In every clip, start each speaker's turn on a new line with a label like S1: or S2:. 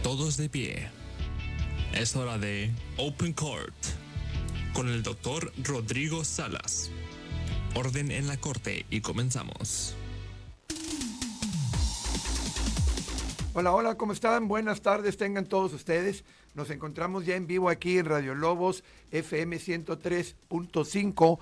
S1: Todos de pie. Es hora de Open Court con el doctor Rodrigo Salas. Orden en la corte y comenzamos.
S2: Hola, hola, ¿cómo están? Buenas tardes, tengan todos ustedes. Nos encontramos ya en vivo aquí en Radio Lobos FM 103.5,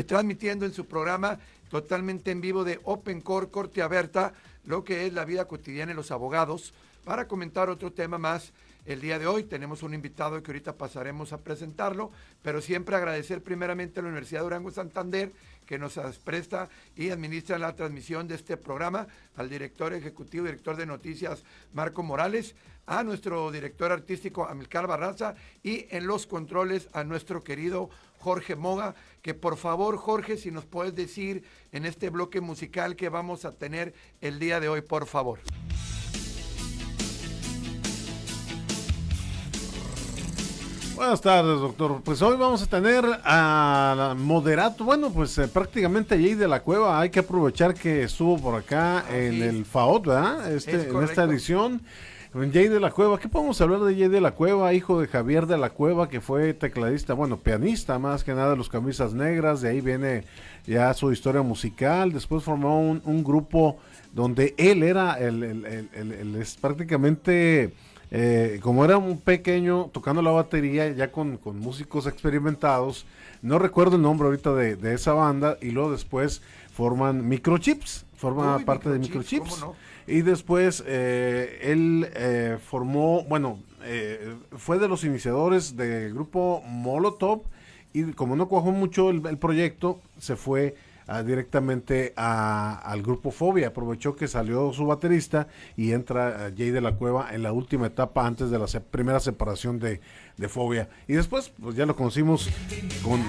S2: transmitiendo en su programa totalmente en vivo de Open Court, Corte Abierta, lo que es la vida cotidiana de los abogados. Para comentar otro tema más el día de hoy, tenemos un invitado que ahorita pasaremos a presentarlo, pero siempre agradecer primeramente a la Universidad de Durango Santander, que nos presta y administra la transmisión de este programa, al director ejecutivo, director de noticias, Marco Morales, a nuestro director artístico, Amilcar Barraza, y en los controles a nuestro querido Jorge Moga, que por favor, Jorge, si nos puedes decir en este bloque musical que vamos a tener el día de hoy, por favor.
S3: Buenas tardes, doctor. Pues hoy vamos a tener a Moderato, prácticamente Jay de la Cueva. Hay que aprovechar que estuvo por acá en el FAOT, ¿verdad? En esta edición. Jay de la Cueva, ¿qué podemos hablar de Jay de la Cueva? Hijo de Javier de la Cueva, que fue tecladista, pianista más que nada de los Camisas Negras. De ahí viene ya su historia musical. Después formó un grupo donde él era prácticamente... como era un pequeño tocando la batería ya con músicos experimentados, no recuerdo el nombre ahorita de esa banda, y luego después forman Microchips, parte de Microchips, no? Y después él formó, fue de los iniciadores del grupo Molotov, y como no cuajó mucho el proyecto, se fue directamente al grupo Fobia. Aprovechó que salió su baterista y entra Jay de la Cueva en la última etapa antes de la primera separación de Fobia, y después pues ya lo conocimos con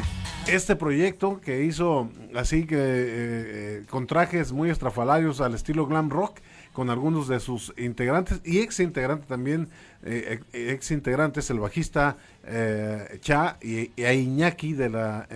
S3: este proyecto que hizo así que con trajes muy estrafalarios al estilo glam rock, con algunos de sus integrantes y ex integrantes también, el bajista Cha y a Iñaki,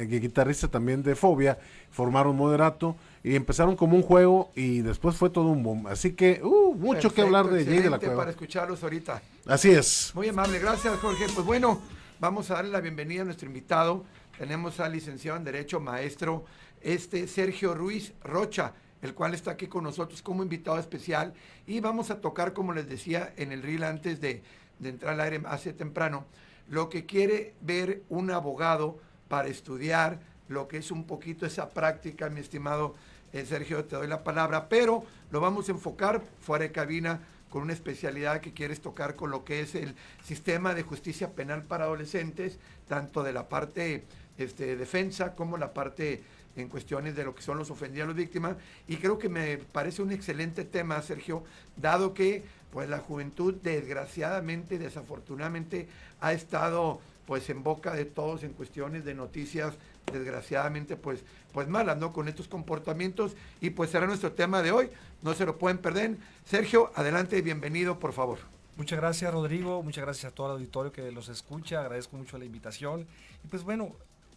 S3: guitarrista también de Fobia, formaron Moderato y empezaron como un juego y después fue todo un boom. Así que mucho que hablar de Jay de la Cueva.
S2: Para escucharlos ahorita.
S3: Así es.
S2: Muy amable, gracias, Jorge. Pues bueno, vamos a darle la bienvenida a nuestro invitado. Tenemos al licenciado en Derecho, maestro Sergio Ruiz Rocha, el cual está aquí con nosotros como invitado especial, y vamos a tocar, como les decía en el reel antes de entrar al aire hace temprano, lo que quiere ver un abogado para estudiar lo que es un poquito esa práctica. Mi estimado Sergio, te doy la palabra, pero lo vamos a enfocar fuera de cabina con una especialidad que quieres tocar con lo que es el sistema de justicia penal para adolescentes, tanto de la parte defensa como la parte en cuestiones de lo que son los ofendidos, las víctimas, y creo que me parece un excelente tema, Sergio, dado que pues la juventud desgraciadamente, desafortunadamente, ha estado pues en boca de todos en cuestiones de noticias desgraciadamente pues malas, ¿no? Con estos comportamientos, y pues será nuestro tema de hoy, no se lo pueden perder. Sergio, adelante, bienvenido, por favor.
S4: Muchas gracias, Rodrigo, muchas gracias a todo el auditorio que los escucha, agradezco mucho la invitación. Y pues bueno,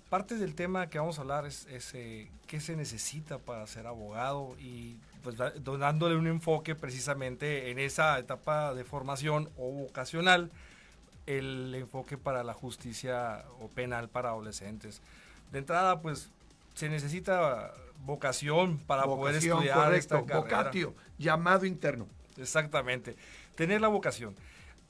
S4: parte del tema que vamos a hablar es qué se necesita para ser abogado, y pues dándole un enfoque precisamente en esa etapa de formación o vocacional, el enfoque para la justicia o penal para adolescentes. De entrada, pues se necesita vocación para poder estudiar, correcto, esta carrera.
S2: Vocatio, llamado interno.
S4: Exactamente, tener la vocación.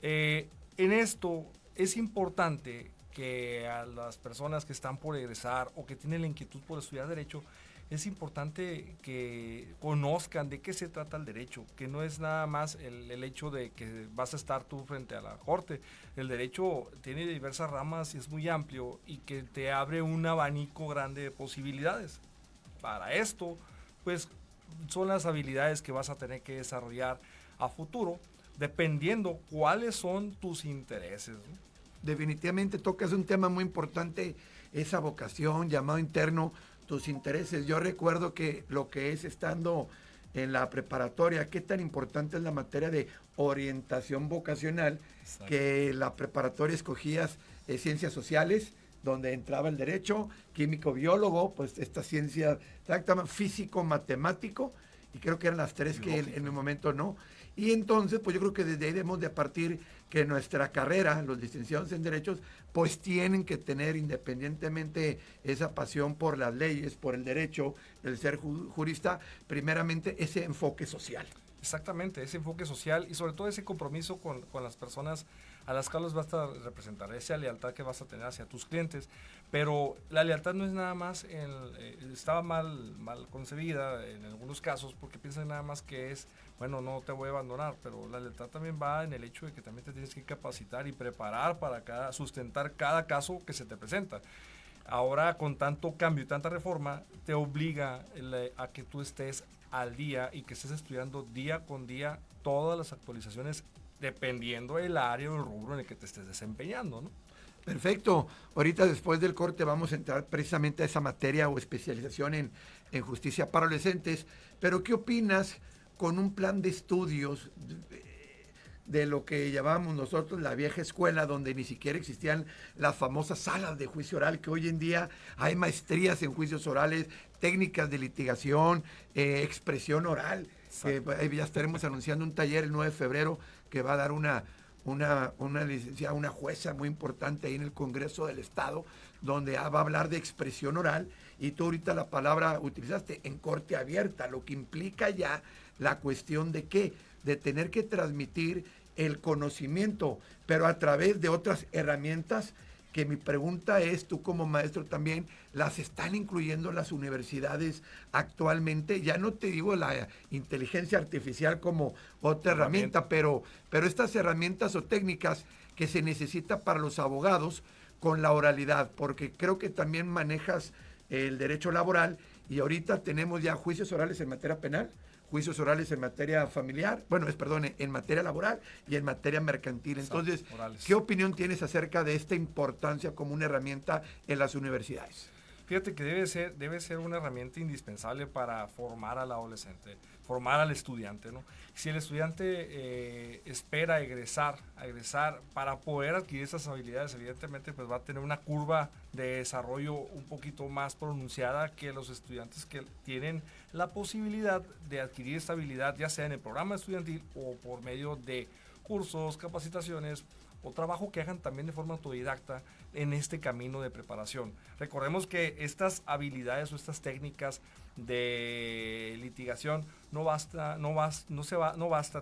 S4: En esto es importante que a las personas que están por egresar o que tienen la inquietud por estudiar derecho, es importante que conozcan de qué se trata el derecho, que no es nada más el hecho de que vas a estar tú frente a la corte. El derecho tiene diversas ramas y es muy amplio, y que te abre un abanico grande de posibilidades. Para esto, pues, son las habilidades que vas a tener que desarrollar a futuro, dependiendo cuáles son tus intereses, ¿no?
S2: Definitivamente tocas un tema muy importante, esa vocación, llamado interno, tus intereses. Yo recuerdo que lo que es estando en la preparatoria, qué tan importante es la materia de orientación vocacional. Exacto. Que la preparatoria escogías ciencias sociales, donde entraba el derecho, químico, biólogo, pues esta ciencia, físico, matemático, y creo que eran las tres que en mi momento no. Y entonces, pues yo creo que desde ahí debemos de partir que nuestra carrera, los licenciados en Derechos, pues tienen que tener, independientemente esa pasión por las leyes, por el derecho, el ser jurista, primeramente ese enfoque social.
S4: Exactamente, ese enfoque social y sobre todo ese compromiso con las personas a las cuales vas a representar, esa lealtad que vas a tener hacia tus clientes. Pero la lealtad no es nada más, estaba mal concebida en algunos casos porque piensan nada más que es, bueno, no te voy a abandonar, pero la lealtad también va en el hecho de que también te tienes que capacitar y preparar para sustentar cada caso que se te presenta. Ahora, con tanto cambio y tanta reforma, te obliga a que tú estés al día y que estés estudiando día con día todas las actualizaciones dependiendo del área o el rubro en el que te estés desempeñando, ¿no?
S2: Perfecto. Ahorita después del corte vamos a entrar precisamente a esa materia o especialización en justicia para adolescentes. Pero ¿qué opinas con un plan de estudios de lo que llamamos nosotros la vieja escuela, donde ni siquiera existían las famosas salas de juicio oral, que hoy en día hay maestrías en juicios orales, técnicas de litigación, expresión oral? Ya estaremos anunciando un taller el 9 de febrero que va a dar una licenciada, una jueza muy importante ahí en el Congreso del Estado, donde va a hablar de expresión oral, y tú ahorita la palabra utilizaste, en corte abierta, lo que implica ya la cuestión de qué, de tener que transmitir el conocimiento, pero a través de otras herramientas que mi pregunta es, tú como maestro también, ¿las están incluyendo las universidades actualmente? Ya no te digo la inteligencia artificial como otra herramienta, pero estas herramientas o técnicas que se necesita para los abogados con la oralidad, porque creo que también manejas el derecho laboral y ahorita tenemos ya juicios orales en materia penal, juicios orales en materia familiar, en materia laboral y en materia mercantil. Entonces, ¿qué opinión tienes acerca de esta importancia como una herramienta en las universidades?
S4: Fíjate que debe ser una herramienta indispensable para formar al adolescente, formar al estudiante, ¿no? Si el estudiante espera egresar para poder adquirir esas habilidades, evidentemente pues va a tener una curva de desarrollo un poquito más pronunciada que los estudiantes que tienen la posibilidad de adquirir esta habilidad, ya sea en el programa estudiantil o por medio de cursos, capacitaciones o trabajo que hagan también de forma autodidacta en este camino de preparación. Recordemos que estas habilidades o estas técnicas de litigación no basta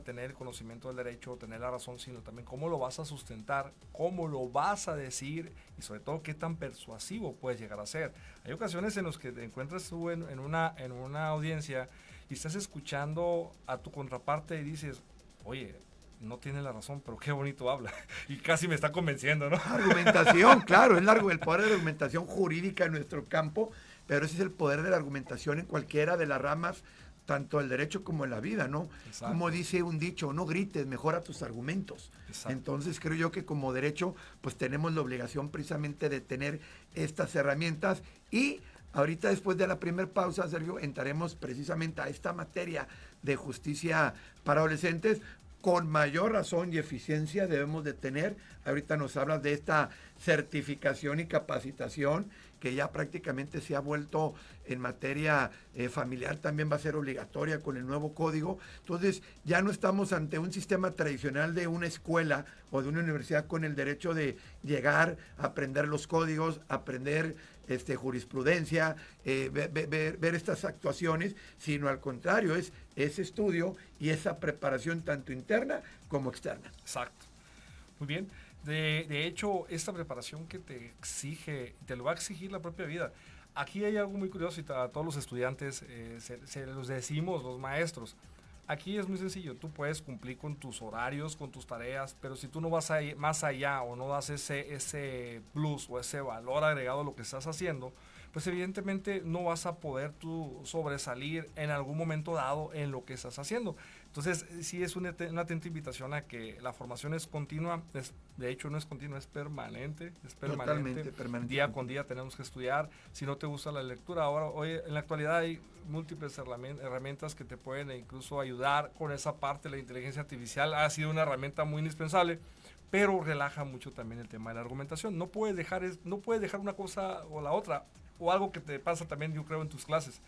S4: tener el conocimiento del derecho o tener la razón, sino también cómo lo vas a sustentar, cómo lo vas a decir y sobre todo qué tan persuasivo puedes llegar a ser. Hay ocasiones en las que te encuentras tú en una audiencia y estás escuchando a tu contraparte y dices, oye, no tiene la razón, pero qué bonito habla. Y casi me está convenciendo, ¿no?
S2: Argumentación, claro, es el poder de la argumentación jurídica en nuestro campo, pero ese es el poder de la argumentación en cualquiera de las ramas, tanto el derecho como en la vida, ¿no? Exacto. Como dice un dicho, no grites, mejora tus argumentos. Exacto. Entonces creo yo que como derecho, pues tenemos la obligación precisamente de tener estas herramientas y ahorita después de la primera pausa, Sergio, entraremos precisamente a esta materia de justicia para adolescentes. Con mayor razón y eficiencia debemos de tener, ahorita nos hablas de esta certificación y capacitación que ya prácticamente se ha vuelto en materia familiar, también va a ser obligatoria con el nuevo código. Entonces ya no estamos ante un sistema tradicional de una escuela o de una universidad con el derecho de llegar a aprender los códigos, aprender jurisprudencia, ver estas actuaciones, sino al contrario, es ese estudio y esa preparación tanto interna como externa.
S4: Exacto. Muy bien. De hecho, esta preparación que te exige, te lo va a exigir la propia vida. Aquí hay algo muy curioso y a todos los estudiantes se los decimos, los maestros. Aquí es muy sencillo, tú puedes cumplir con tus horarios, con tus tareas, pero si tú no vas más allá o no das ese plus o ese valor agregado a lo que estás haciendo, pues evidentemente no vas a poder tú sobresalir en algún momento dado en lo que estás haciendo. Entonces, sí es una atenta invitación a que la formación es continua, de hecho no es continua, es permanente,
S2: Totalmente permanente.
S4: Día con día tenemos que estudiar. Si no te gusta la lectura, hoy en la actualidad hay múltiples herramientas que te pueden incluso ayudar con esa parte de la inteligencia artificial. Ha sido una herramienta muy indispensable, pero relaja mucho también el tema de la argumentación. No puedes dejar una cosa o la otra, o algo que te pasa también, yo creo, en tus clases.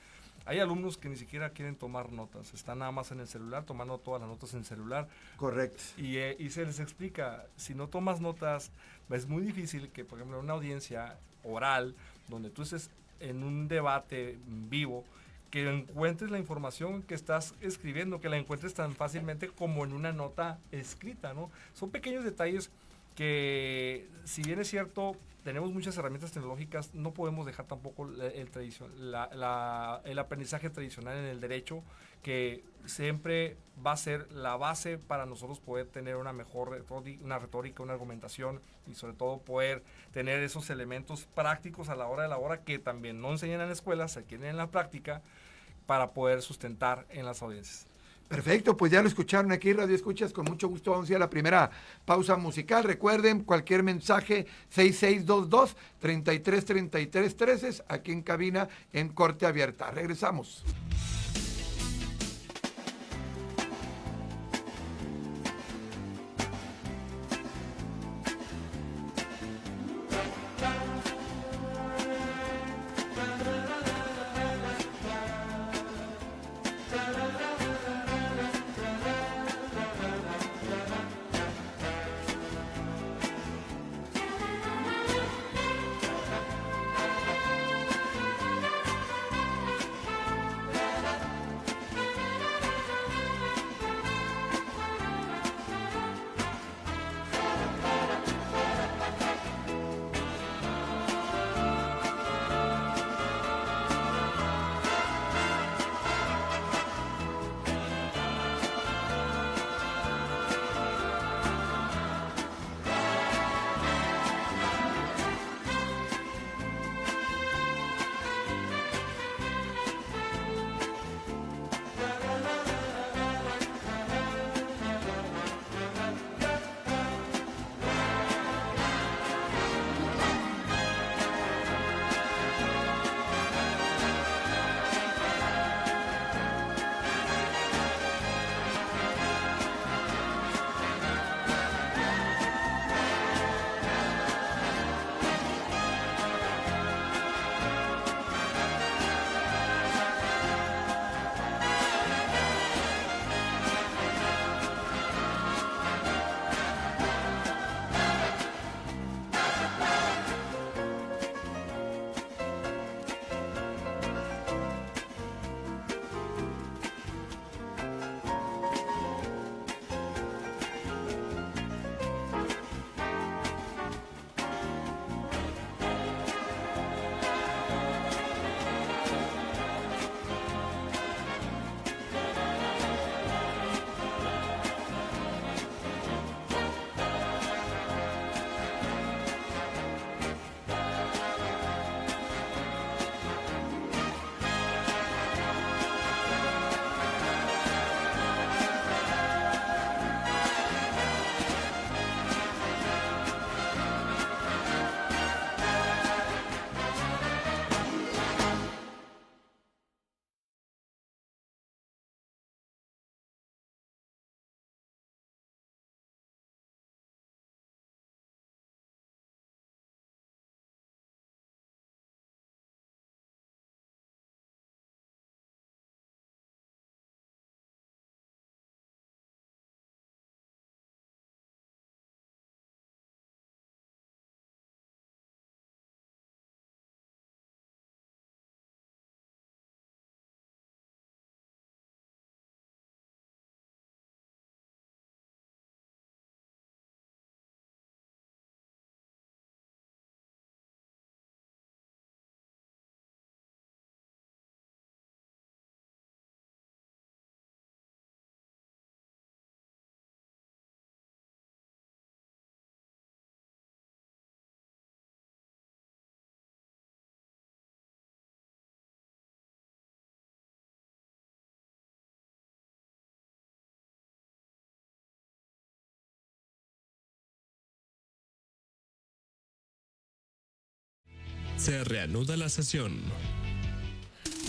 S4: Hay alumnos que ni siquiera quieren tomar notas, están nada más en el celular, tomando todas las notas en el celular.
S2: Correcto.
S4: Y se les explica, si no tomas notas, es muy difícil que, por ejemplo, en una audiencia oral, donde tú estés en un debate vivo, que encuentres la información que estás escribiendo, que la encuentres tan fácilmente como en una nota escrita, ¿no? Son pequeños detalles que, si bien es cierto, tenemos muchas herramientas tecnológicas, no podemos dejar tampoco el aprendizaje tradicional en el derecho, que siempre va a ser la base para nosotros poder tener una mejor una retórica, una argumentación, y sobre todo poder tener esos elementos prácticos a la hora de la hora, que también no enseñan en la escuela, se adquieren en la práctica, para poder sustentar en las audiencias.
S2: Perfecto, pues ya lo escucharon aquí, Radio Escuchas, con mucho gusto vamos a ir a la primera pausa musical. Recuerden, cualquier mensaje, 6622-333313, aquí en cabina, en Corte Abierta. Regresamos.
S1: Se reanuda la sesión.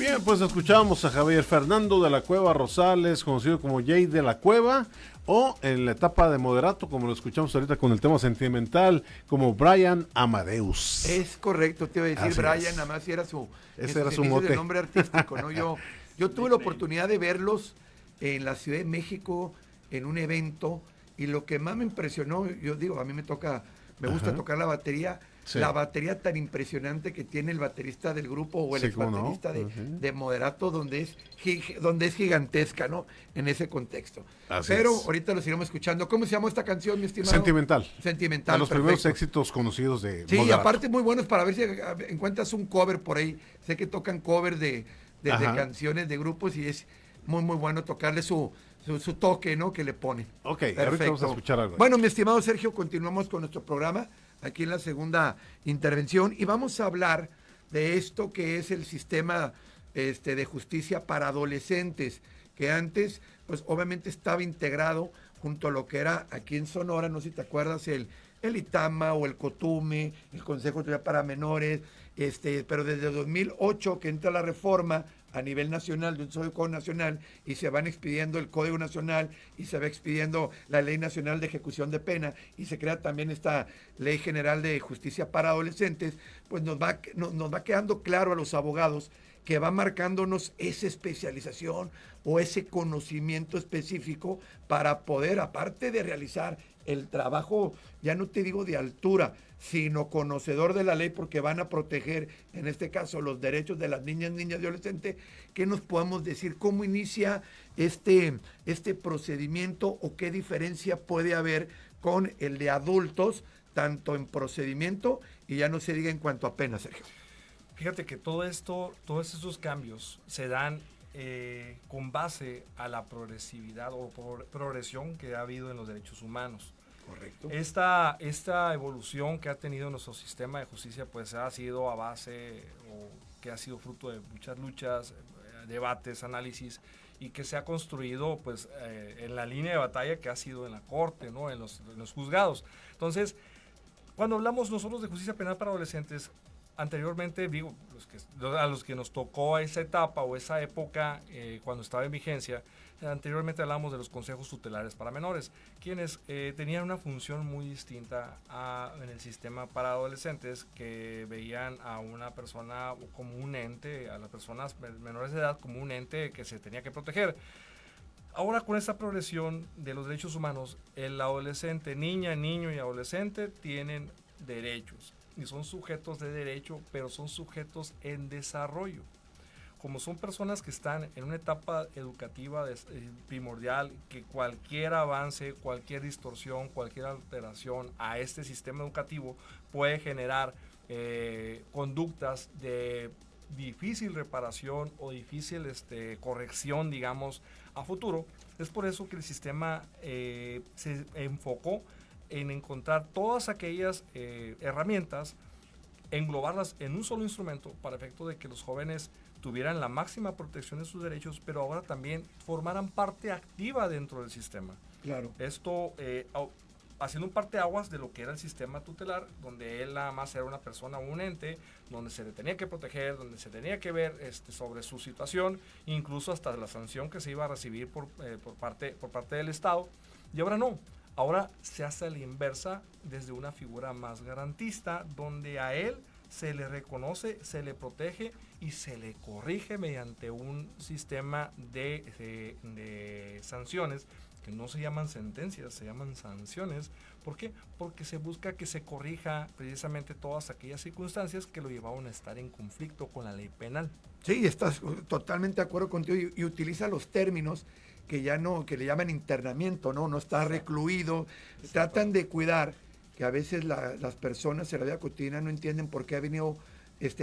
S3: Bien, pues escuchábamos a Javier Fernando de la Cueva Rosales, conocido como Jay de la Cueva, o en la etapa de moderato, como lo escuchamos ahorita con el tema sentimental, como Brian Amadeus.
S2: Es correcto, te iba a decir
S3: Así
S2: Brian,
S3: es.
S2: nada más era su,
S3: Ese era su
S2: inicios
S3: mote.
S2: de nombre artístico, ¿no? Yo tuve la oportunidad de verlos en la Ciudad de México en un evento, y lo que más me impresionó, yo digo, a mí me gusta tocar la batería.
S3: Sí.
S2: La batería tan impresionante que tiene el baterista del grupo o el
S3: Sí, ¿cómo no?
S2: exbaterista de Moderato, donde es gigantesca, ¿no? En ese contexto.
S3: Así
S2: Pero
S3: es.
S2: ahorita lo seguiremos escuchando. ¿Cómo se llama esta canción, mi estimado?
S3: Sentimental.
S2: Sentimental.
S3: A los primeros
S2: perfecto.
S3: éxitos conocidos de
S2: Sí,
S3: Moderato.
S2: aparte muy buenos para ver si encuentras un cover por ahí. Sé que tocan cover de
S3: Ajá.
S2: canciones de grupos, y es muy, muy bueno tocarle su toque, ¿no? Que le ponen.
S3: Ok, ahorita vamos a escuchar algo.
S2: Bueno, mi estimado Sergio, continuamos con nuestro programa aquí en la segunda intervención, y vamos a hablar de esto que es el sistema de justicia para adolescentes, que antes, pues obviamente estaba integrado junto a lo que era aquí en Sonora, no sé si te acuerdas, el ITAMA o el COTUME, el Consejo de Tutela para Menores, pero desde 2008 que entra la reforma a nivel nacional, de un solo código nacional, y se van expidiendo el Código Nacional, y se va expidiendo la Ley Nacional de Ejecución de Pena, y se crea también esta Ley General de Justicia para Adolescentes, pues nos va quedando claro a los abogados que va marcándonos esa especialización o ese conocimiento específico para poder, aparte de realizar el trabajo, ya no te digo de altura, sino conocedor de la ley, porque van a proteger, en este caso, los derechos de las niñas y adolescentes. ¿Qué nos podemos decir? ¿Cómo inicia este procedimiento, o qué diferencia puede haber con el de adultos, tanto en procedimiento y ya no se diga en cuanto a pena, Sergio?
S4: Fíjate que todos estos cambios se dan con base a la progresividad o progresión que ha habido en los derechos humanos.
S2: Correcto.
S4: Esta evolución que ha tenido nuestro sistema de justicia, pues ha sido a base, o que ha sido fruto de muchas luchas, debates, análisis, y que se ha construido pues en la línea de batalla que ha sido en la corte, ¿no? en los juzgados. Entonces, cuando hablamos nosotros de justicia penal para adolescentes, anteriormente, digo, a los que nos tocó esa etapa o esa época cuando estaba en vigencia, anteriormente hablamos de los consejos tutelares para menores, quienes tenían una función muy distinta en el sistema para adolescentes, que veían a una persona como un ente, a las personas menores de edad como un ente que se tenía que proteger. Ahora, con esta progresión de los derechos humanos, el adolescente, niña, niño y adolescente tienen derechos. Y son sujetos de derecho, pero son sujetos en desarrollo. Como son personas que están en una etapa educativa primordial, que cualquier avance, cualquier distorsión, cualquier alteración a este sistema educativo puede generar conductas de difícil reparación o difícil corrección, digamos, a futuro. Es por eso que el sistema se enfocó en encontrar todas aquellas herramientas, englobarlas en un solo instrumento para efecto de que los jóvenes tuvieran la máxima protección de sus derechos, pero ahora también formaran parte activa dentro del sistema.
S2: Claro.
S4: Esto haciendo un parteaguas de lo que era el sistema tutelar, donde él nada más era una persona, un ente, donde se le tenía que proteger, donde se tenía que ver sobre su situación, incluso hasta la sanción que se iba a recibir por parte del Estado. Y ahora no. Ahora se hace a la inversa, desde una figura más garantista, donde a él se le reconoce, se le protege y se le corrige mediante un sistema de sanciones, que no se llaman sentencias, se llaman sanciones. ¿Por qué? Porque se busca que se corrija precisamente todas aquellas circunstancias que lo llevaban a estar en conflicto con la ley penal.
S2: Sí, estás totalmente de acuerdo contigo, y utiliza los términos que ya no, que le llaman internamiento, no está recluido. Tratan de cuidar que a veces las personas en la vida cotidiana no entienden por qué ha venido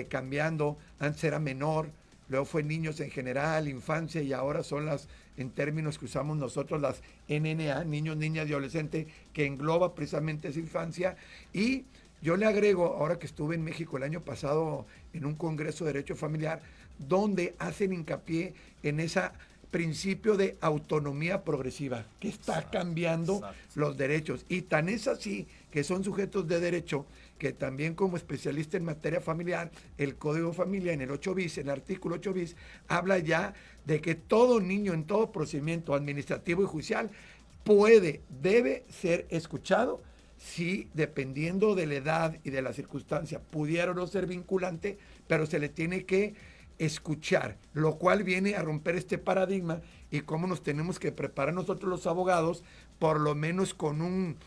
S2: cambiando. Antes era menor, luego fue niños en general, infancia, y ahora son en términos que usamos nosotros, las NNA, niños, niñas y adolescentes, que engloba precisamente esa infancia. Y yo le agrego, ahora que estuve en México el año pasado en un congreso de derecho familiar, donde hacen hincapié en esa principio de autonomía progresiva, que está cambiando los derechos. Y tan es así que son sujetos de derecho que también como especialista en materia familiar, el Código Familia en el 8 bis, en el artículo 8 bis, habla ya de que todo niño en todo procedimiento administrativo y judicial debe ser escuchado si, dependiendo de la edad y de la circunstancia, pudiera o no ser vinculante, pero se le tiene que escuchar, lo cual viene a romper este paradigma y cómo nos tenemos que preparar nosotros los abogados, por lo menos con un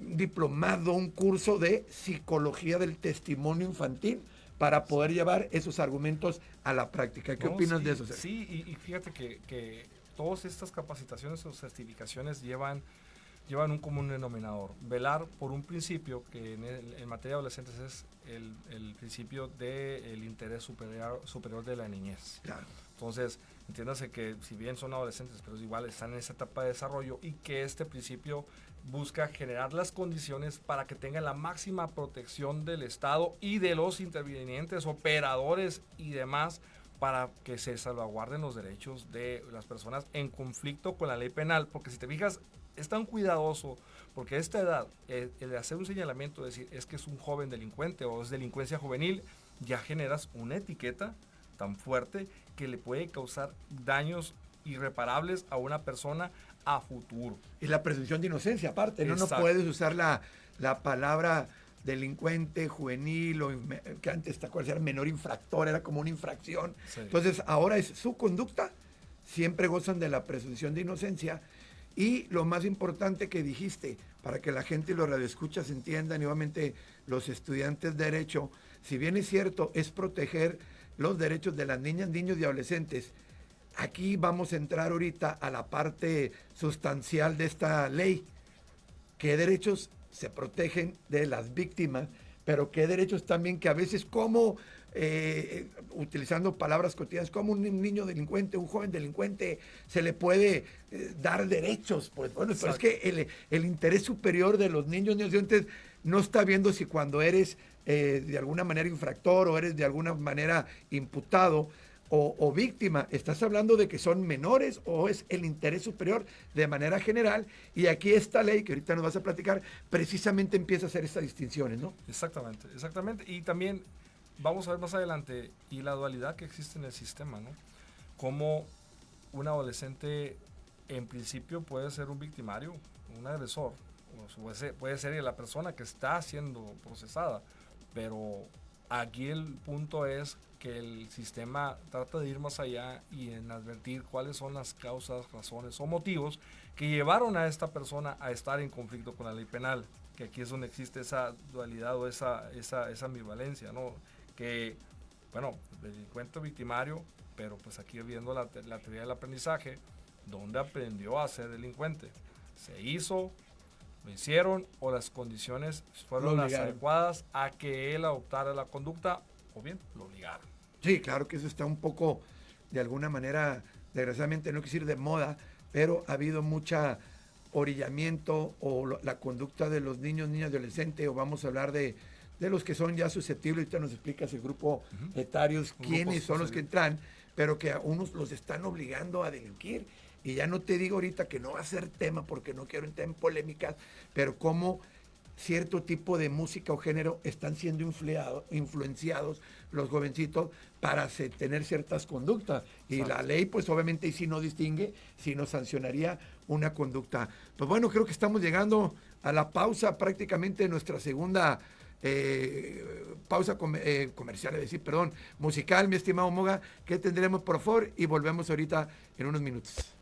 S2: diplomado, un curso de psicología del testimonio infantil para poder llevar esos argumentos a la práctica. ¿Qué opinas de eso, Sergio?
S4: Sí, y fíjate que todas estas capacitaciones o certificaciones llevan un común denominador: velar por un principio que en materia de adolescentes es el principio del interés superior de la niñez.
S2: Claro.
S4: Entonces, entiéndase que si bien son adolescentes, pero igual están en esa etapa de desarrollo, y que este principio busca generar las condiciones para que tengan la máxima protección del Estado y de los intervinientes, operadores y demás, para que se salvaguarden los derechos de las personas en conflicto con la ley penal. Porque si te fijas, es tan cuidadoso, porque a esta edad, el hacer un señalamiento, decir es que es un joven delincuente o es delincuencia juvenil, ya generas una etiqueta tan fuerte que le puede causar daños irreparables a una persona a futuro.
S2: Y la presunción de inocencia, aparte, ¿no? No puedes usar la palabra delincuente, juvenil, o que antes, ¿te acuerdas? Era menor infractor, era como una infracción. Sí. Entonces, ahora es su conducta, siempre gozan de la presunción de inocencia. Y lo más importante que dijiste, para que la gente y los radioescuchas entiendan, y obviamente los estudiantes de Derecho, si bien es cierto, es proteger los derechos de las niñas, niños y adolescentes. Aquí vamos a entrar ahorita a la parte sustancial de esta ley. ¿Qué derechos se protegen de las víctimas? Pero qué derechos también que a veces, como utilizando palabras cotidianas, como un niño delincuente, un joven delincuente, se le puede dar derechos. Pues bueno, pero es que el interés superior de los niños y adolescentes no está viendo si cuando eres de alguna manera infractor o eres de alguna manera imputado o víctima, estás hablando de que son menores o es el interés superior de manera general. Y aquí esta ley, que ahorita nos vas a platicar, precisamente empieza a hacer estas distinciones, ¿no?
S4: Exactamente. Y también vamos a ver más adelante y la dualidad que existe en el sistema, ¿no? Como un adolescente en principio puede ser un victimario, un agresor, puede ser la persona que está siendo procesada, pero aquí el punto es que el sistema trata de ir más allá y en advertir cuáles son las causas, razones o motivos que llevaron a esta persona a estar en conflicto con la ley penal, que aquí es donde existe esa dualidad o esa ambivalencia, ¿no? Que, bueno, delincuente victimario, pero pues aquí viendo la teoría del aprendizaje, ¿dónde aprendió a ser delincuente? ¿Se hizo? ¿Lo hicieron? ¿O las condiciones fueron las adecuadas a que él adoptara la conducta? ¿O bien lo obligaron?
S2: Sí, claro que eso está un poco, de alguna manera, desgraciadamente no quiero decir de moda, pero ha habido mucha orillamiento o la conducta de los niños, niñas, adolescentes, o vamos a hablar de los que son ya susceptibles. Ahorita nos explicas el grupo etarios, quiénes son los que entran, pero que a unos los están obligando a delinquir. Y ya no te digo ahorita que no va a ser tema, porque no quiero entrar en polémicas, pero cómo cierto tipo de música o género están siendo influenciados los jovencitos para tener ciertas conductas. Y la ley, pues obviamente, y si no distingue, si no sancionaría una conducta. Pues bueno, creo que estamos llegando a la pausa prácticamente de nuestra segunda pausa comercial, musical, mi estimado Moga. ¿Qué tendremos, por favor? Y volvemos ahorita en unos minutos.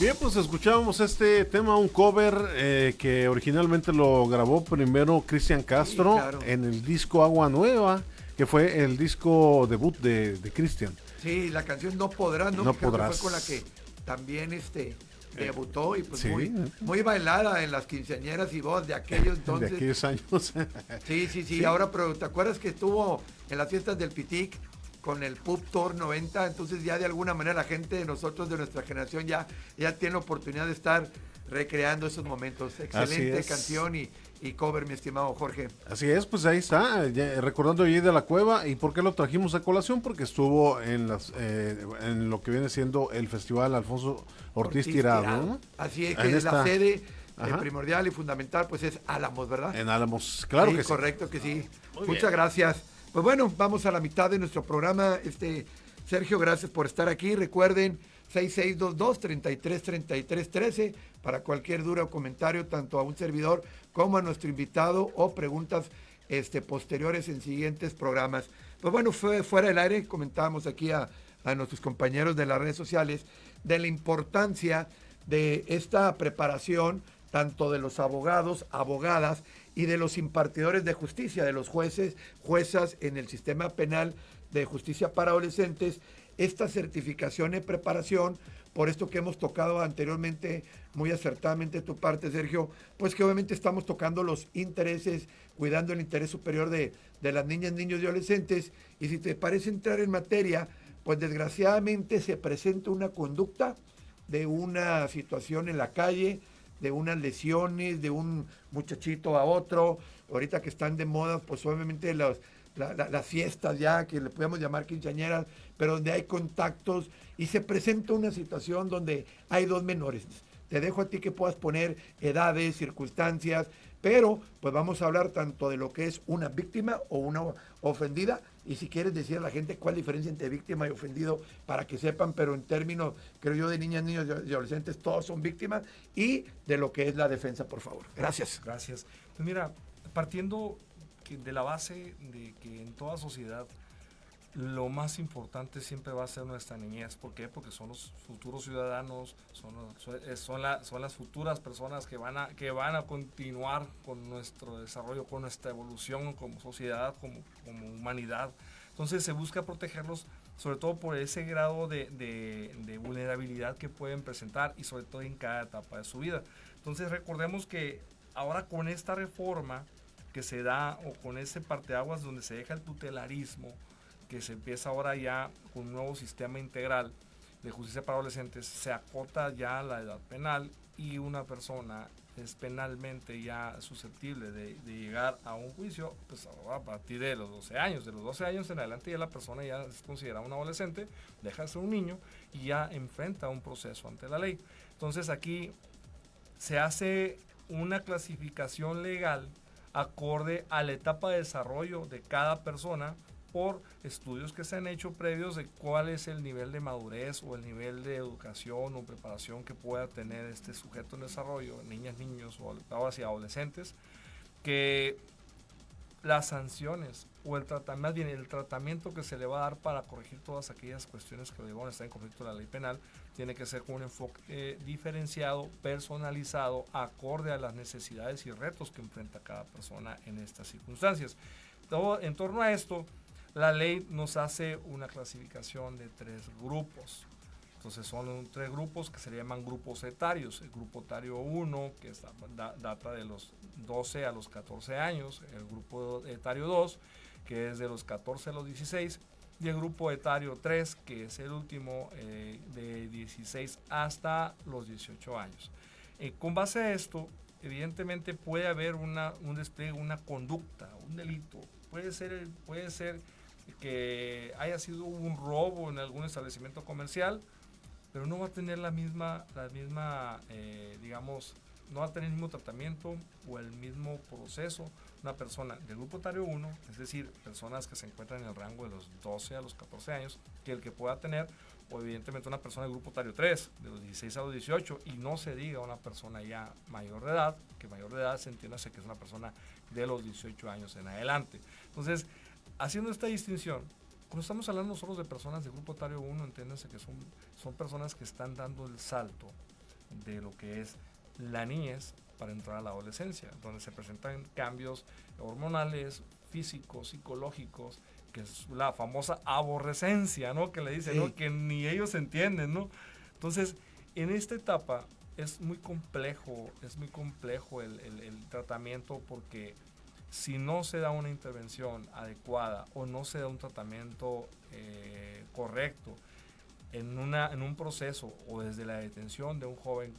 S3: Bien, pues escuchábamos este tema, un cover que originalmente lo grabó primero Cristian Castro,
S2: Sí, claro.
S3: en el disco Agua Nueva, que fue el disco debut de Cristian.
S2: Sí, la canción No Podrás, ¿no?
S3: No
S2: Que creo que
S3: Podrás.
S2: fue con la que también debutó y pues
S3: sí.
S2: muy bailada en las quinceañeras y voz de aquellos entonces.
S3: De aquellos años.
S2: Sí,
S3: Sí.
S2: ahora, pero ¿te acuerdas que estuvo en las fiestas del Pitic con el Pub Tour 90? Entonces ya de alguna manera la gente de nosotros, de nuestra generación, ya tiene oportunidad de estar recreando esos momentos. Excelente
S3: es.
S2: canción y cover, mi estimado Jorge.
S3: Así es, pues ahí está, recordando allí de la Cueva. ¿Y por qué lo trajimos a colación? Porque estuvo en lo que viene siendo el Festival Alfonso Ortiz Tirado, ¿no?
S2: Así es,
S3: En
S2: que
S3: esta-
S2: la sede
S3: Ajá.
S2: primordial y fundamental pues es Álamos, ¿verdad?
S3: En Álamos, claro
S2: Sí,
S3: que sí.
S2: correcto que sí.
S3: Muy
S2: Muchas
S3: bien.
S2: gracias. Pues bueno, vamos a la mitad de nuestro programa. Sergio, gracias por estar aquí. Recuerden, 6622-333313 para cualquier duda o comentario, tanto a un servidor como a nuestro invitado o preguntas posteriores en siguientes programas. Pues bueno, fuera del aire, comentábamos aquí a nuestros compañeros de las redes sociales de la importancia de esta preparación, tanto de los abogados, abogadas y de los impartidores de justicia, de los jueces, juezas en el sistema penal de justicia para adolescentes, esta certificación y preparación, por esto que hemos tocado anteriormente muy acertadamente tu parte, Sergio, pues que obviamente estamos tocando los intereses, cuidando el interés superior de las niñas, niños y adolescentes, y si te parece entrar en materia, pues desgraciadamente se presenta una conducta de una situación en la calle, de unas lesiones, de un muchachito a otro, ahorita que están de moda, pues obviamente las fiestas ya, que le podemos llamar quinceañeras, pero donde hay contactos y se presenta una situación donde hay dos menores. Te dejo a ti que puedas poner edades, circunstancias, pero pues vamos a hablar tanto de lo que es una víctima o una ofendida, y si quieres decir a la gente cuál es la diferencia entre víctima y ofendido para que sepan, pero en términos, creo yo, de niñas, niños y adolescentes, todos son víctimas, y de lo que es la defensa, por favor. Gracias.
S4: Gracias. Pues mira, partiendo de la base de que en toda sociedad lo más importante siempre va a ser nuestra niñez. ¿Por qué? Porque son los futuros ciudadanos, son las futuras personas que van a continuar con nuestro desarrollo, con nuestra evolución como sociedad, como humanidad. Entonces se busca protegerlos, sobre todo por ese grado de vulnerabilidad que pueden presentar y sobre todo en cada etapa de su vida. Entonces recordemos que ahora con esta reforma que se da, o con ese parteaguas donde se deja el tutelarismo, que se empieza ahora ya con un nuevo sistema integral de justicia para adolescentes, se acota ya la edad penal y una persona es penalmente ya susceptible de llegar a un juicio, pues ahora a partir de los 12 años. De los 12 años en adelante ya la persona ya es considerada un adolescente, deja de ser un niño y ya enfrenta un proceso ante la ley. Entonces aquí se hace una clasificación legal acorde a la etapa de desarrollo de cada persona por estudios que se han hecho previos de cuál es el nivel de madurez o el nivel de educación o preparación que pueda tener este sujeto en desarrollo, niñas, niños o hacia adolescentes, que las sanciones o más bien el tratamiento que se le va a dar para corregir todas aquellas cuestiones que van a estar en conflicto con la ley penal tiene que ser con un enfoque diferenciado, personalizado, acorde a las necesidades y retos que enfrenta cada persona en estas circunstancias. En torno a esto, la ley nos hace una clasificación de 3 grupos. Entonces son 3 grupos que se llaman grupos etarios. El grupo etario 1, que data de los 12 a los 14 años. El grupo etario 2, que es de los 14 a los 16. Y el grupo etario 3, que es el último, de 16 hasta los 18 años. Con base a esto, evidentemente puede haber un despliegue, una conducta, un delito. Puede ser que haya sido un robo en algún establecimiento comercial, pero no va a tener digamos, no va a tener el mismo tratamiento o el mismo proceso una persona del grupo etario 1, es decir, personas que se encuentran en el rango de los 12 a los 14 años, que el que pueda tener, o evidentemente una persona del grupo etario 3, de los 16 a los 18, y no se diga una persona ya mayor de edad, que mayor de edad se entiéndase que es una persona de los 18 años en adelante. Entonces, haciendo esta distinción, cuando estamos hablando nosotros de personas del grupo etario 1, entiéndanse que son personas que están dando el salto de lo que es la niñez para entrar a la adolescencia, donde se presentan cambios hormonales, físicos, psicológicos, que es la famosa aborrecencia, ¿no? Que le dicen,
S2: Sí.
S4: ¿no? Que ni ellos entienden, ¿no? Entonces, en esta etapa es muy complejo el tratamiento, porque si no se da una intervención adecuada o no se da un tratamiento correcto en un proceso o desde la detención de un joven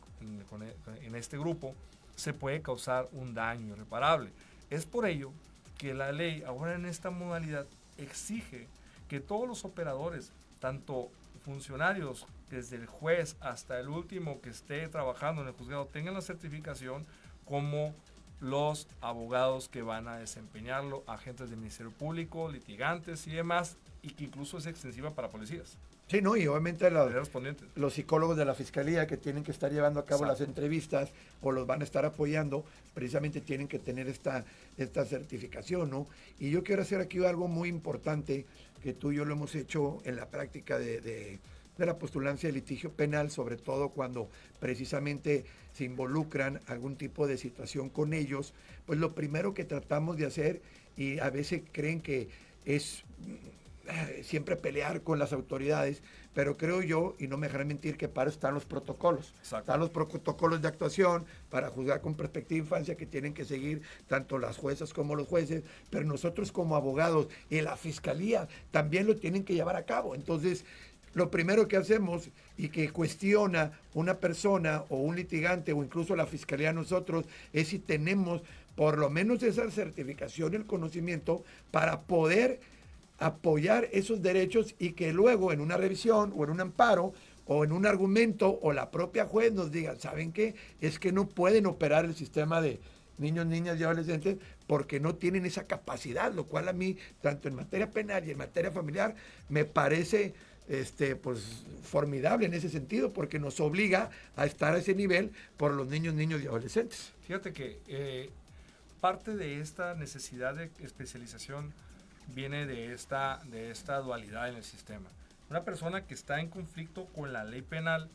S4: en este grupo, se puede causar un daño irreparable. Es por ello que la ley ahora en esta modalidad exige que todos los operadores, tanto funcionarios desde el juez hasta el último que esté trabajando en el juzgado, tengan la certificación, como los abogados que van a desempeñarlo, agentes del Ministerio Público, litigantes y demás, y que incluso es extensiva para policías.
S2: Sí, ¿no? Y obviamente
S4: Respondientes.
S2: los psicólogos de la fiscalía que tienen que estar llevando a cabo
S4: Exacto.
S2: las entrevistas o los van a estar apoyando, precisamente tienen que tener esta certificación, ¿no? Y yo quiero hacer aquí algo muy importante, que tú y yo lo hemos hecho en la práctica de la postulancia de litigio penal, sobre todo cuando precisamente se involucran algún tipo de situación con ellos. Pues lo primero que tratamos de hacer, y a veces creen que es siempre pelear con las autoridades, pero creo yo, y no me dejarán mentir, que para eso están los protocolos.
S4: Exacto.
S2: Están los protocolos de actuación para juzgar con perspectiva de infancia, que tienen que seguir tanto las juezas como los jueces, pero nosotros como abogados y la fiscalía también lo tienen que llevar a cabo. Entonces, lo primero que hacemos y que cuestiona una persona o un litigante o incluso la fiscalía nosotros es si tenemos por lo menos esa certificación y el conocimiento para poder apoyar esos derechos, y que luego en una revisión o en un amparo o en un argumento o la propia juez nos diga, ¿saben qué? Es que no pueden operar el sistema de niños, niñas y adolescentes porque no tienen esa capacidad, lo cual a mí, tanto en materia penal y en materia familiar, me parece pues formidable en ese sentido, porque nos obliga a estar a ese nivel por los niños, niños y adolescentes.
S4: Fíjate que parte de esta necesidad de especialización viene de esta dualidad en el sistema. Una persona que está en conflicto con la ley penal,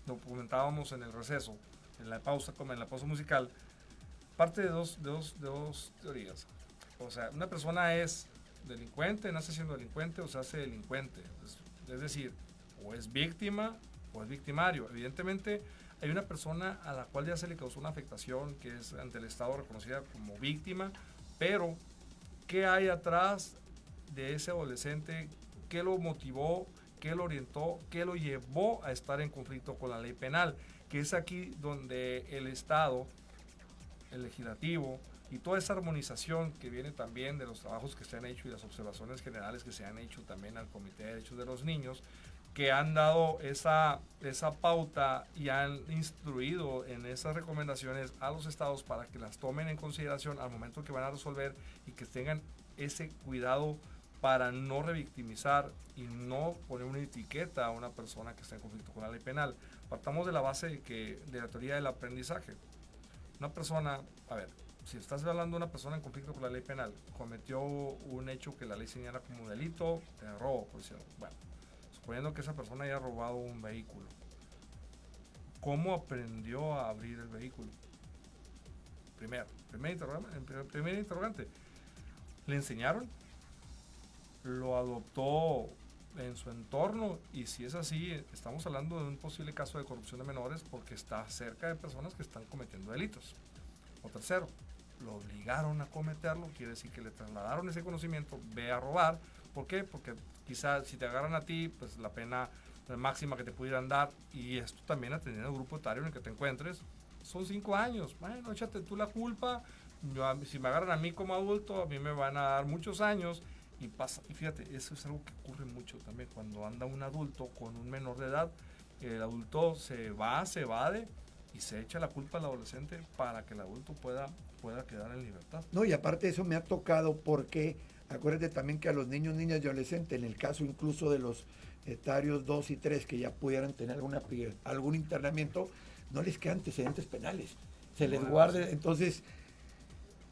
S4: lo comentábamos en el receso, en la pausa musical, parte de dos teorías. O sea, una persona es delincuente, nace siendo delincuente o se hace delincuente. Es decir, o es víctima o es victimario. Evidentemente, hay una persona a la cual ya se le causó una afectación que es ante el Estado reconocida como víctima, pero ¿qué hay atrás de ese adolescente? ¿Qué lo motivó? ¿Qué lo orientó? ¿Qué lo llevó a estar en conflicto con la ley penal? Que es aquí donde el Estado, el legislativo y toda esa armonización que viene también de los trabajos que se han hecho y las observaciones generales que se han hecho también al Comité de Derechos de los Niños, que han dado esa pauta y han instruido en esas recomendaciones a los estados para que las tomen en consideración al momento que van a resolver, y que tengan ese cuidado para no revictimizar y no poner una etiqueta a una persona que está en conflicto con la ley penal. Partamos de la base de la teoría del aprendizaje. Una persona, a ver, si estás hablando de una persona en conflicto con la ley penal, cometió un hecho que la ley señala como delito de robo, por decirlo. Bueno, suponiendo que esa persona haya robado un vehículo, ¿cómo aprendió a abrir el vehículo? Primer interrogante. ¿Le enseñaron? ¿Lo adoptó en su entorno? Y si es así, estamos hablando de un posible caso de corrupción de menores, porque está cerca de personas que están cometiendo delitos. O tercero, lo obligaron a cometerlo, quiere decir que le trasladaron ese conocimiento, ve a robar. ¿Por qué? Porque quizás si te agarran a ti, pues la pena máxima que te pudieran dar, y esto también atendiendo al grupo etario en el que te encuentres, son 5 años. Bueno, échate tú la culpa. Si me agarran a mí como adulto, a mí me van a dar muchos años. Y pasa, y fíjate, eso es algo que ocurre mucho también cuando anda un adulto con un menor de edad. El adulto se evade y se echa la culpa al adolescente para que el adulto pueda quedar en libertad.
S2: No, y aparte de eso me ha tocado, porque acuérdate también que a los niños, niñas y adolescentes, en el caso incluso de los etarios 2 y 3 que ya pudieran tener algún internamiento, no les quedan antecedentes penales, se les guarda. Entonces,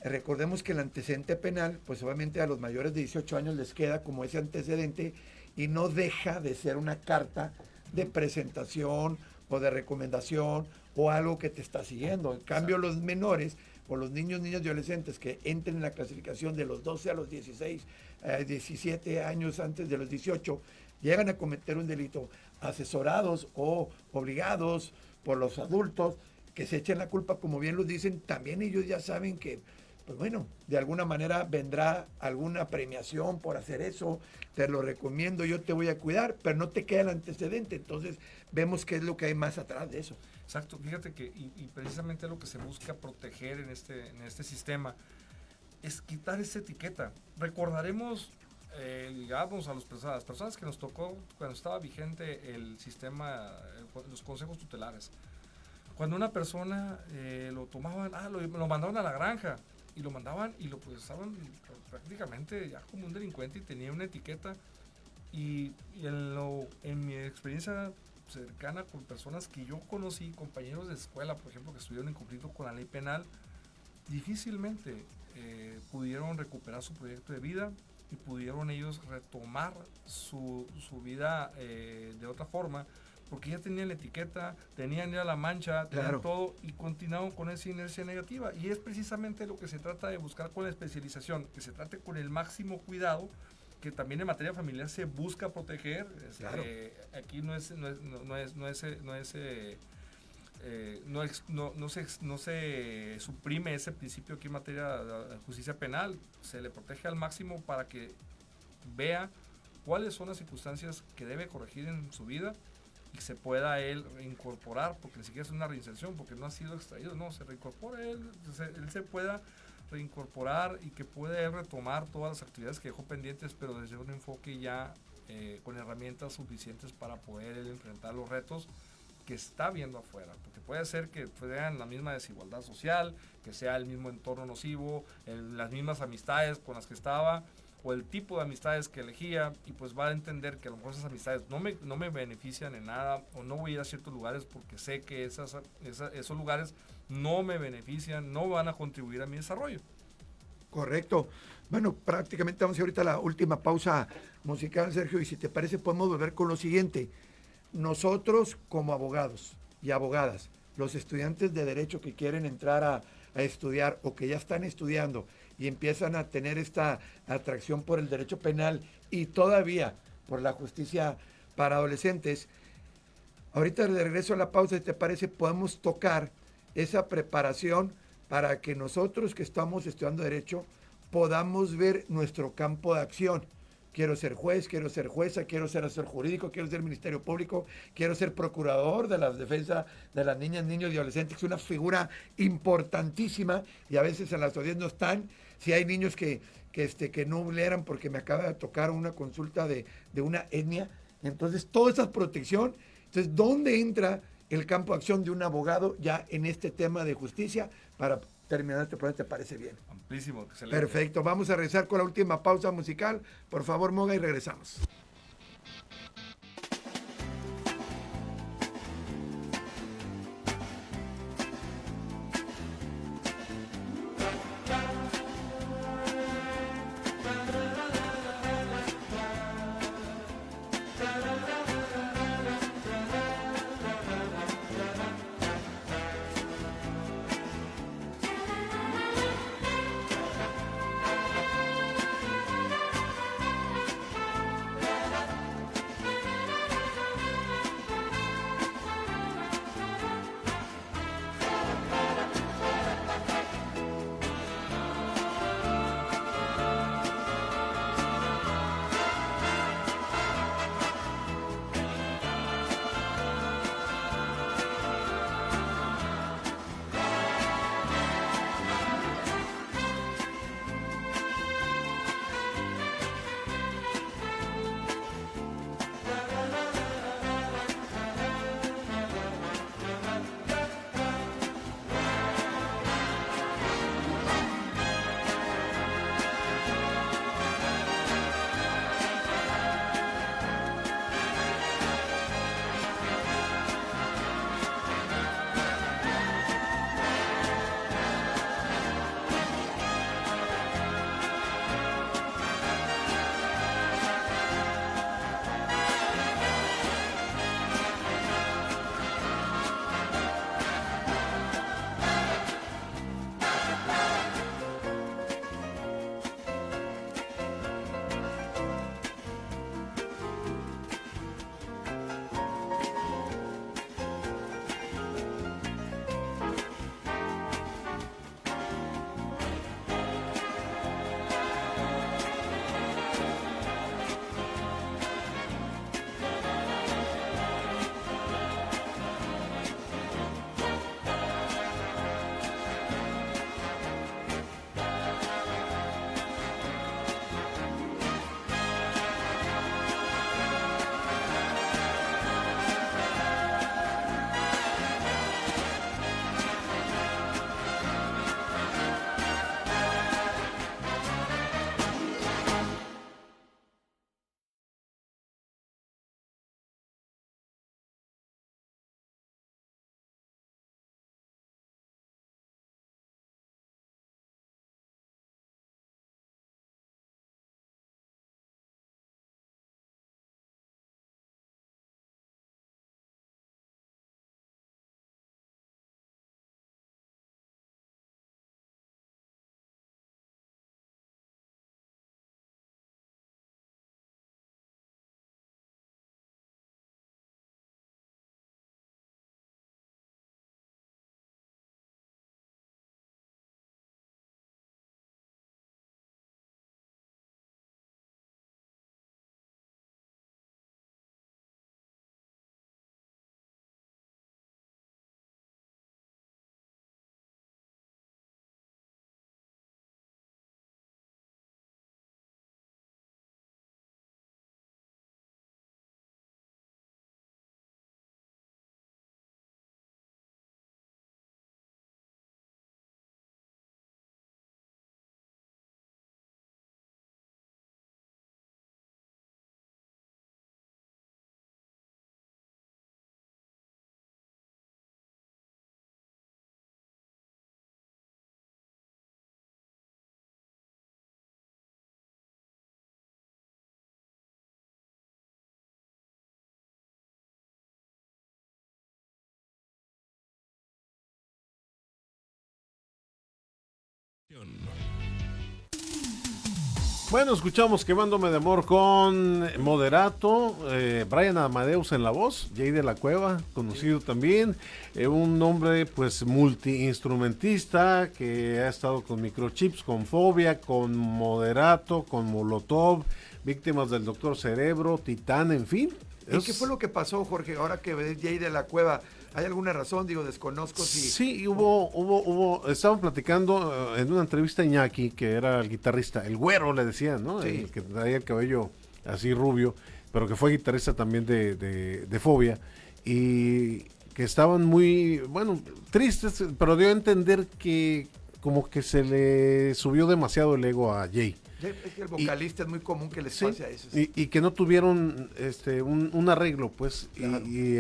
S2: recordemos que el antecedente penal, pues obviamente a los mayores de 18 años les queda como ese antecedente, y no deja de ser una carta de presentación o de recomendación o algo que te está siguiendo. En cambio, los menores o los niños, niñas y adolescentes que entren en la clasificación de los 12 a los 16, 17 años antes de los 18, llegan a cometer un delito asesorados o obligados por los adultos que se echen la culpa, como bien lo dicen, también ellos ya saben que, pues bueno, de alguna manera vendrá alguna premiación por hacer eso, te lo recomiendo, yo te voy a cuidar, pero no te queda el antecedente, entonces vemos qué es lo que hay más atrás de eso.
S4: Exacto, fíjate que, y precisamente lo que se busca proteger en este sistema es quitar esa etiqueta. Recordaremos, digamos, a las personas que nos tocó cuando estaba vigente el sistema, los consejos tutelares. Cuando una persona lo tomaban, lo mandaban a la granja, y lo mandaban y lo procesaban prácticamente ya como un delincuente y tenía una etiqueta. Y en mi experiencia cercana con personas que yo conocí, compañeros de escuela, por ejemplo, que estuvieron en conflicto con la ley penal, difícilmente pudieron recuperar su proyecto de vida y pudieron ellos retomar su vida de otra forma, porque ya tenían la etiqueta, tenían ya la mancha, tenían
S2: Claro.
S4: todo y continuaron con esa inercia negativa. Y es precisamente lo que se trata de buscar con la especialización, que se trate con el máximo cuidado, que también en materia familiar se busca proteger.
S2: Claro.
S4: Aquí no se suprime ese principio aquí en materia de justicia penal, se le protege al máximo para que vea cuáles son las circunstancias que debe corregir en su vida y se pueda él reincorporar, porque ni siquiera es una reinserción, porque no ha sido extraído, no, se reincorpora él se pueda reincorporar y que pueda él retomar todas las actividades que dejó pendientes, pero desde un enfoque ya con herramientas suficientes para poder él enfrentar los retos que está viendo afuera, porque puede ser que vean la misma desigualdad social, que sea el mismo entorno nocivo, las mismas amistades con las que estaba, o el tipo de amistades que elegía, y pues va a entender que a lo mejor esas amistades no me benefician en nada, o no voy a ir a ciertos lugares porque sé que esos lugares no me benefician, no van a contribuir a mi desarrollo.
S2: Correcto. Bueno, prácticamente vamos a ir ahorita a la última pausa musical, Sergio, y si te parece podemos volver con lo siguiente. Nosotros como abogados y abogadas, los estudiantes de derecho que quieren entrar a estudiar o que ya están estudiando y empiezan a tener esta atracción por el derecho penal y todavía por la justicia para adolescentes, ahorita de regreso a la pausa, si te parece, podemos tocar esa preparación para que nosotros que estamos estudiando derecho podamos ver nuestro campo de acción. Quiero ser juez, quiero ser jueza, quiero ser asesor jurídico, quiero ser ministerio público, quiero ser procurador de la defensa de las niñas, niños y adolescentes, que es una figura importantísima y a veces en las audiencias no están. Si hay niños que no leeran porque me acaba de tocar una consulta de una etnia, entonces toda esa protección. Entonces, ¿dónde entra el campo de acción de un abogado ya en este tema de justicia? Para terminar este programa, ¿te parece bien?
S4: Amplísimo, excelente.
S2: Perfecto, vamos a regresar con la última pausa musical. Por favor, Moga, y regresamos.
S3: Bueno, escuchamos Quemándome de Amor con Moderato, Brian Amadeus en la voz, Jay de la Cueva, conocido también, un hombre pues multiinstrumentista que ha estado con Microchips, con Fobia, con Moderato, con Molotov, Víctimas del Doctor Cerebro, Titán, en fin.
S2: ¿Y qué fue lo que pasó, Jorge, ahora que ves Jay de la Cueva? ¿Hay alguna razón? Digo, desconozco si...
S3: Sí, estaban platicando en una entrevista a Iñaki, que era el guitarrista, el güero le decían, ¿no?
S2: Sí.
S3: El que traía el cabello así rubio, pero que fue guitarrista también de Fobia, y que estaban muy, bueno, tristes, pero dio a entender que como que se le subió demasiado el ego a Jay.
S2: Es que el vocalista es muy común que les
S3: Sí,
S2: pase a eso.
S3: y que no tuvieron un arreglo, pues,
S2: Claro.
S3: y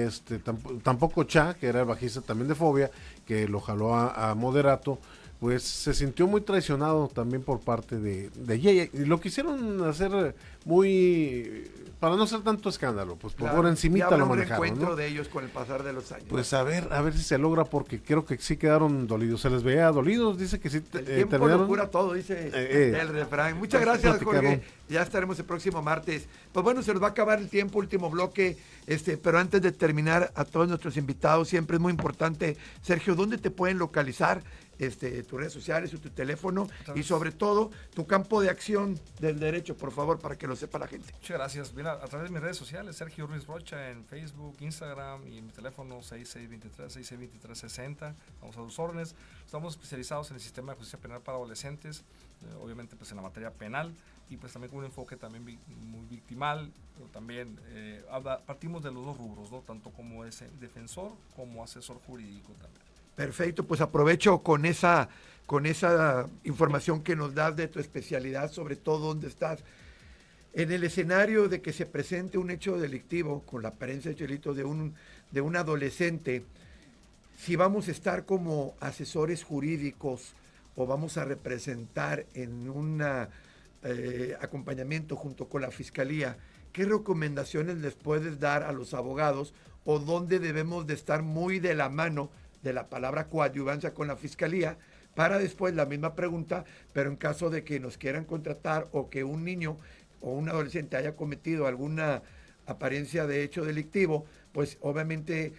S3: tampoco Cha, que era el bajista también de Fobia, que lo jaló a Moderato, pues se sintió muy traicionado también por parte de Jay, y lo quisieron hacer muy, para no hacer tanto escándalo, pues por
S2: Claro.
S3: encimita
S2: Y habrá
S3: lo
S2: un
S3: manejaron,
S2: reencuentro
S3: ¿no?
S2: de ellos con el pasar de los años.
S3: Pues a ver si se logra, porque creo que sí quedaron dolidos, se les veía dolidos, dice que sí
S2: el tiempo
S3: terminaron.
S2: lo cura todo, dice el refrán. Muchas
S3: Pues,
S2: gracias,
S3: platicaron.
S2: Jorge. Ya estaremos el próximo martes. Pues bueno, se nos va a acabar el tiempo, último bloque. Pero antes de terminar, a todos nuestros invitados, siempre es muy importante, Sergio, ¿dónde te pueden localizar? Tus redes sociales o tu teléfono y sobre todo tu campo de acción del derecho, por favor, para que lo sepa la gente.
S4: Muchas gracias. Mira, a través de mis redes sociales, Sergio Ruiz Rocha en Facebook, Instagram y en mi teléfono 6623-662360. Vamos a tus órdenes. Estamos especializados en el sistema de justicia penal para adolescentes, obviamente pues en la materia penal y pues también con un enfoque también muy victimal, pero también partimos de los dos rubros, ¿no? Tanto como defensor como asesor jurídico también.
S2: Perfecto, pues aprovecho con esa información que nos das de tu especialidad, sobre todo dónde estás. En el escenario de que se presente un hecho delictivo, con la apariencia de delito de un adolescente, si vamos a estar como asesores jurídicos o vamos a representar en un acompañamiento junto con la Fiscalía, ¿qué recomendaciones les puedes dar a los abogados o dónde debemos de estar muy de la mano de la palabra coadyuvancia con la Fiscalía, para después la misma pregunta, pero en caso de que nos quieran contratar o que un niño o un adolescente haya cometido alguna apariencia de hecho delictivo, pues obviamente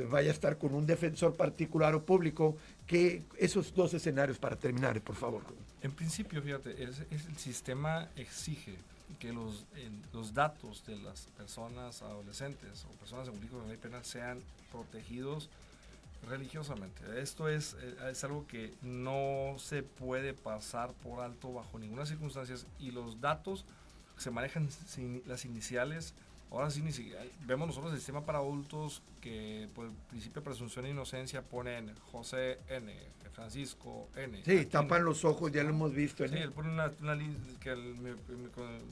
S2: vaya a estar con un defensor particular o público? Que esos dos escenarios para terminar, por favor.
S4: En principio, fíjate, el sistema exige que los datos de las personas adolescentes o personas en conflicto con la ley penal sean protegidos religiosamente. Esto es algo que no se puede pasar por alto bajo ninguna circunstancia, y los datos se manejan sin las iniciales. Ahora sí, vemos nosotros el sistema para adultos que por el principio de presunción de inocencia ponen José N, Francisco N.
S2: Sí, tapan los ojos, ya lo hemos visto.
S4: Sí, él pone una que en mi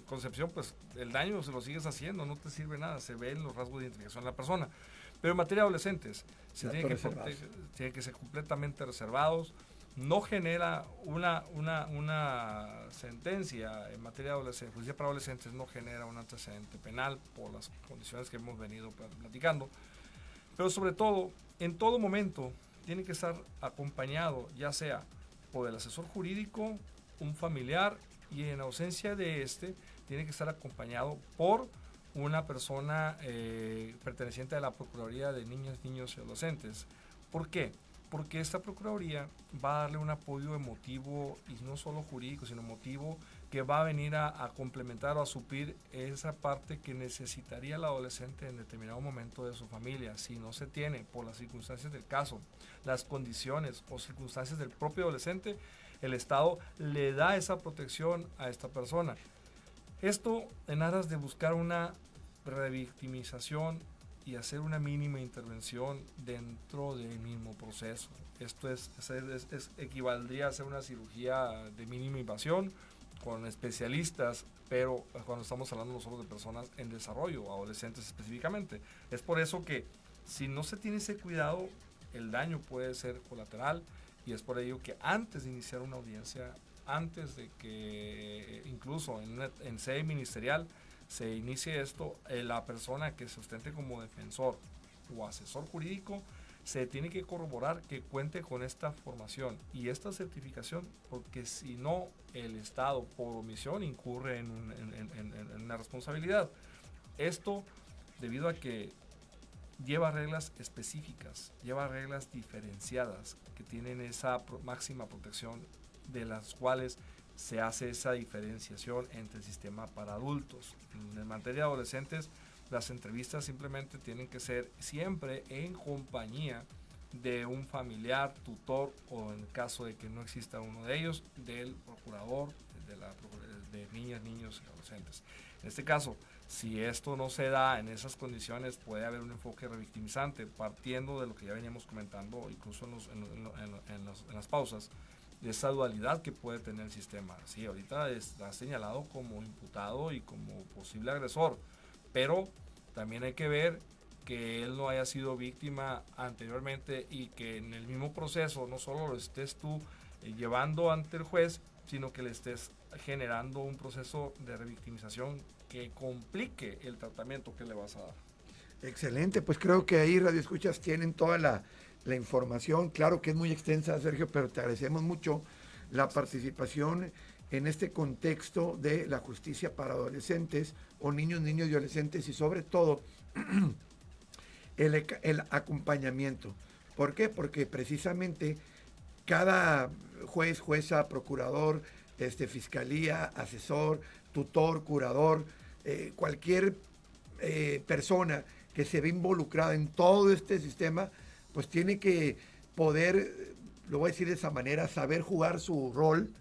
S4: concepción, pues el daño se lo sigues haciendo, no te sirve nada, se ven los rasgos de identificación de la persona. Pero en materia de adolescentes, tienen que ser completamente reservados. No genera una sentencia en materia de justicia para adolescentes, no genera un antecedente penal por las condiciones que hemos venido platicando. Pero sobre todo, en todo momento, tiene que estar acompañado, ya sea por el asesor jurídico, un familiar, y en ausencia de tiene que estar acompañado por una persona perteneciente a la Procuraduría de Niñas, Niños y Adolescentes. ¿Por qué? Porque esta Procuraduría va a darle un apoyo emotivo, y no solo jurídico, sino emotivo, que va a venir a complementar o a suplir esa parte que necesitaría el adolescente en determinado momento de su familia. Si no se tiene, por las circunstancias del caso, las condiciones o circunstancias del propio adolescente, el Estado le da esa protección a esta persona. Esto en aras de buscar una revictimización y hacer una mínima intervención dentro del mismo proceso. Esto equivaldría a hacer una cirugía de mínima invasión con especialistas, pero cuando estamos hablando nosotros de personas en desarrollo, adolescentes específicamente. Es por eso que si no se tiene ese cuidado, el daño puede ser colateral, y es por ello que antes de iniciar una audiencia, antes de que incluso en sede ministerial se inicie esto, la persona que se ostente como defensor o asesor jurídico se tiene que corroborar que cuente con esta formación y esta certificación, porque si no, el Estado por omisión incurre en una responsabilidad. Esto debido a que lleva reglas específicas, lleva reglas diferenciadas que tienen esa máxima protección, de las cuales se hace esa diferenciación entre el sistema para adultos. En materia de adolescentes, las entrevistas simplemente tienen que ser siempre en compañía de un familiar, tutor, o en el caso de que no exista uno de ellos, del procurador de niñas, niños y adolescentes. En este caso, si esto no se da en esas condiciones, puede haber un enfoque revictimizante, partiendo de lo que ya veníamos comentando, incluso en las pausas, de esa dualidad que puede tener el sistema. Sí, ahorita está señalado como imputado y como posible agresor, pero también hay que ver que él no haya sido víctima anteriormente y que en el mismo proceso no solo lo estés tú llevando ante el juez, sino que le estés generando un proceso de revictimización que complique el tratamiento que le vas a dar.
S2: Excelente, pues creo que ahí Radio Escuchas tienen toda la información. Claro que es muy extensa, Sergio, pero te agradecemos mucho la participación en este contexto de la justicia para adolescentes o niños y adolescentes, y sobre todo el acompañamiento. ¿Por qué? Porque precisamente cada juez, jueza, procurador, fiscalía, asesor, tutor, curador, cualquier persona que se ve involucrada en todo este sistema, pues tiene que poder, lo voy a decir de esa manera, saber jugar su rol,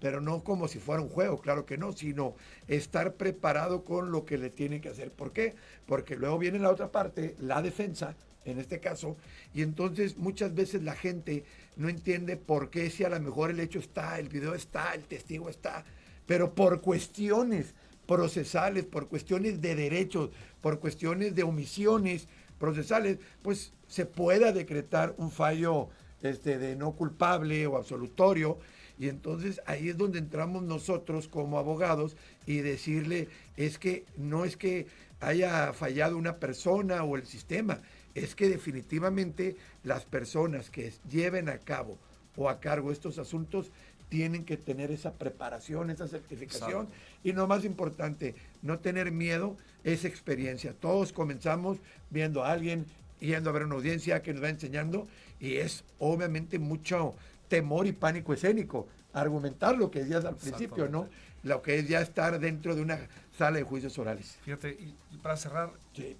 S2: pero no como si fuera un juego, claro que no, sino estar preparado con lo que le tiene que hacer. ¿Por qué? Porque luego viene la otra parte, la defensa, en este caso, y entonces muchas veces la gente no entiende por qué, si a lo mejor el hecho está, el video está, el testigo está, pero por cuestiones procesales, por cuestiones de derechos, por cuestiones de omisiones procesales, pues se pueda decretar un fallo de no culpable o absolutorio. Y entonces ahí es donde entramos nosotros como abogados y decirle, es que no es que haya fallado una persona o el sistema, es que definitivamente las personas que lleven a cabo o a cargo estos asuntos tienen que tener esa preparación, esa certificación. Exacto. Y lo más importante, no tener miedo, esa experiencia. Todos comenzamos viendo a alguien, yendo a ver una audiencia que nos va enseñando, y es obviamente mucho temor y pánico escénico argumentar lo que decías al principio, ¿no? Lo que es ya estar dentro de una sala de juicios orales.
S4: Fíjate, y para cerrar, sí,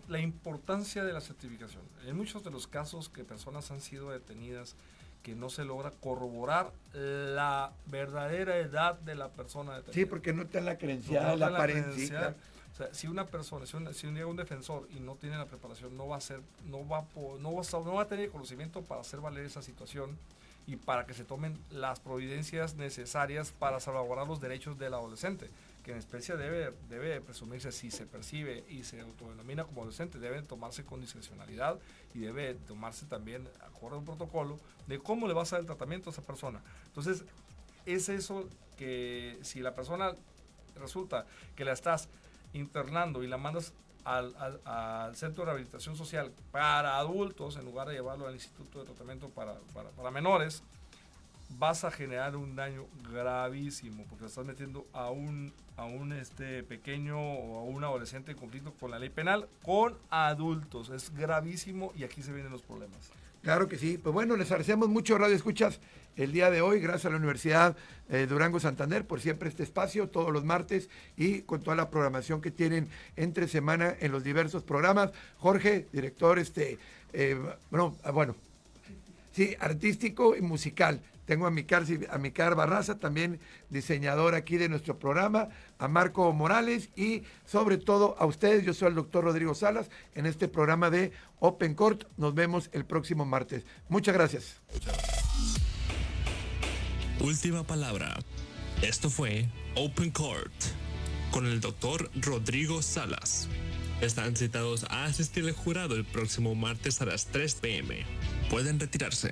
S4: la importancia de la certificación. En muchos de los casos que personas han sido detenidas, que no se logra corroborar la verdadera edad de la persona detenida.
S2: Sí, porque no está en la credencial, la apariencia.
S4: O sea, si una persona, si un defensor y no tiene la preparación, no va a tener conocimiento para hacer valer esa situación y para que se tomen las providencias necesarias para salvaguardar los derechos del adolescente, que en especie debe presumirse, si se percibe y se autodenomina como adolescente, debe tomarse con discrecionalidad y debe tomarse también acorde a un protocolo de cómo le vas a dar el tratamiento a esa persona. Entonces, es eso que si la persona resulta que la estás internando y la mandas al centro de rehabilitación social para adultos en lugar de llevarlo al instituto de tratamiento para menores, vas a generar un daño gravísimo, porque estás metiendo a un pequeño o a un adolescente en conflicto con la ley penal con adultos. Es gravísimo y aquí se vienen los problemas.
S2: Claro que sí. Pues bueno, les agradecemos mucho, Radio Escuchas, el día de hoy, gracias a la Universidad Durango Santander por siempre este espacio, todos los martes, y con toda la programación que tienen entre semana en los diversos programas. Jorge, director, sí, artístico y musical. Tengo a Micar Barraza, también diseñador aquí de nuestro programa, a Marco Morales y sobre todo a ustedes. Yo soy el doctor Rodrigo Salas en este programa de Open Court. Nos vemos el próximo martes. Muchas gracias.
S1: Última palabra. Esto fue Open Court con el doctor Rodrigo Salas. Están citados a asistir al jurado el próximo martes a las 3 p.m. Pueden retirarse.